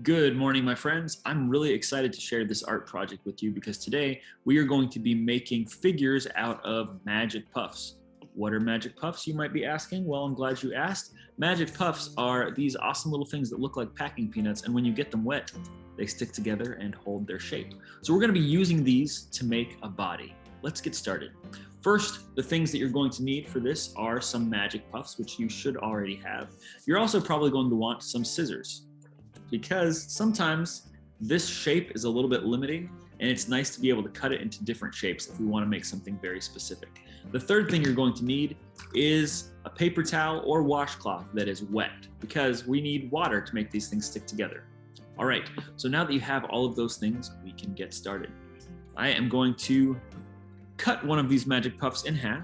Good morning, my friends. I'm really excited to share this art project with you because today we are going to be making figures out of magic puffs. What are magic puffs, you might be asking? Well, I'm glad you asked. Magic puffs are these awesome little things that look like packing peanuts, and when you get them wet, they stick together and hold their shape. So we're going to be using these to make a body. Let's get started. First, the things that you're going to need for this are some magic puffs, which you should already have. You're also probably going to want some scissors, because sometimes this shape is a little bit limiting and it's nice to be able to cut it into different shapes if we want to make something very specific. The third thing you're going to need is a paper towel or washcloth that is wet, because we need water to make these things stick together. All right, so now that you have all of those things, we can get started. I am going to cut one of these magic puffs in half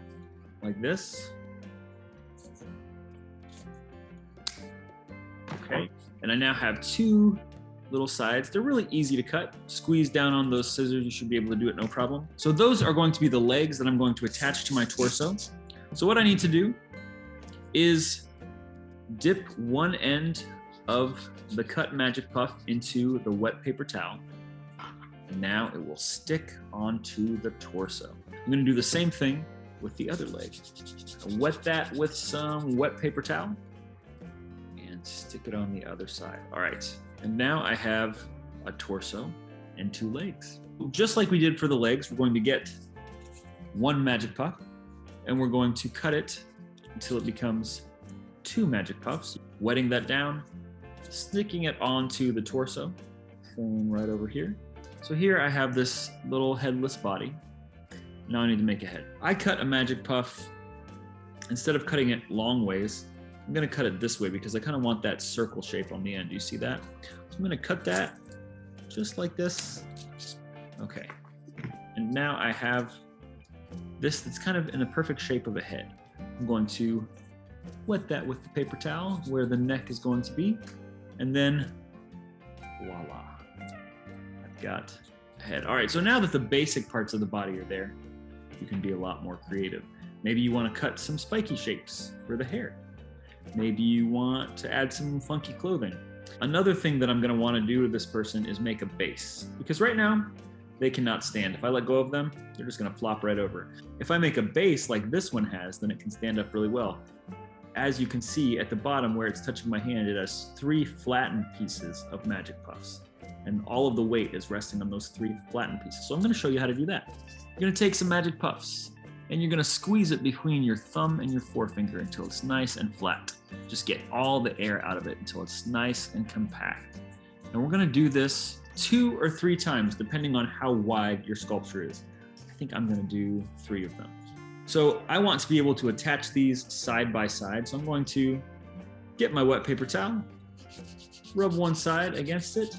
like this. Okay. And I now have two little sides. They're really easy to cut. Squeeze down on those scissors. You should be able to do it no problem. So those are going to be the legs that I'm going to attach to my torso. So what I need to do is dip one end of the cut magic puff into the wet paper towel. And now it will stick onto the torso. I'm going to do the same thing with the other leg. I'll wet that with some wet paper towel. Stick it on the other side. All right, and now I have a torso and two legs. Just like we did for the legs, we're going to get one magic puff and we're going to cut it until it becomes two magic puffs, wetting that down, sticking it onto the torso, same right over here. So here I have this little headless body. Now I need to make a head. I cut a magic puff, instead of cutting it long ways, I'm gonna cut it this way because I kind of want that circle shape on the end. Do you see that? So I'm gonna cut that just like this. Okay. And now I have this that's kind of in the perfect shape of a head. I'm going to wet that with the paper towel where the neck is going to be. And then voila, I've got a head. All right, so now that the basic parts of the body are there, you can be a lot more creative. Maybe you want to cut some spiky shapes for the hair. Maybe you want to add some funky clothing. Another thing that I'm going to want to do to this person is make a base, because right now they cannot stand. If I let go of them, they're just going to flop right over. If I make a base like this one has, then it can stand up really well. As you can see at the bottom where it's touching my hand, it has three flattened pieces of magic puffs, and all of the weight is resting on those three flattened pieces. So I'm going to show you how to do that. You're going to take some magic puffs and you're gonna squeeze it between your thumb and your forefinger until it's nice and flat. Just get all the air out of it until it's nice and compact. And we're gonna do this 2 or 3 times, depending on how wide your sculpture is. I think I'm gonna do 3 of them. So I want to be able to attach these side by side. So I'm going to get my wet paper towel, rub one side against it,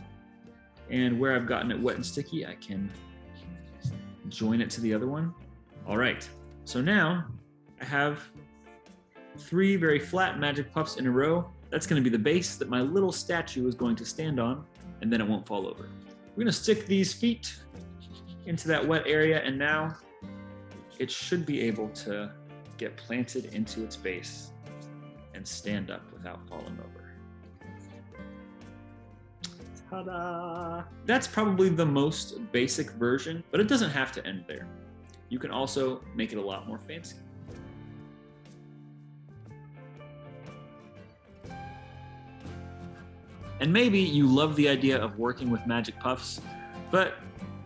and where I've gotten it wet and sticky, I can join it to the other one. All right, so now I have 3 very flat magic puffs in a row. That's gonna be the base that my little statue is going to stand on, and then it won't fall over. We're gonna stick these feet into that wet area, and now it should be able to get planted into its base and stand up without falling over. Ta-da! That's probably the most basic version, but it doesn't have to end there. You can also make it a lot more fancy. And maybe you love the idea of working with magic puffs, but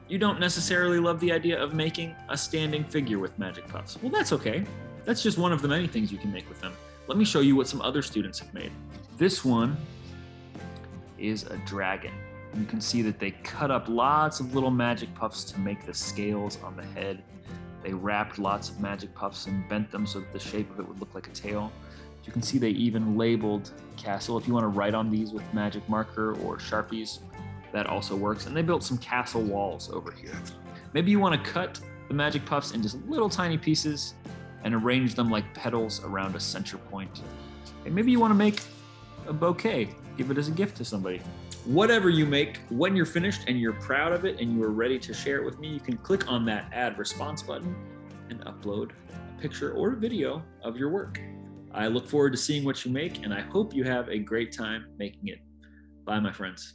you don't necessarily love the idea of making a standing figure with magic puffs. Well, that's okay. That's just one of the many things you can make with them. Let me show you what some other students have made. This one is a dragon. You can see that they cut up lots of little magic puffs to make the scales on the head. They wrapped lots of magic puffs and bent them so that the shape of it would look like a tail. You can see they even labeled castle. If you want to write on these with magic marker or Sharpies, that also works. And they built some castle walls over here. Maybe you want to cut the magic puffs into little tiny pieces and arrange them like petals around a center point. And maybe you want to make a bouquet, give it as a gift to somebody. Whatever you make, when you're finished and you're proud of it and you are ready to share it with me, you can click on that add response button and upload a picture or a video of your work. I look forward to seeing what you make, and I hope you have a great time making it. Bye, my friends.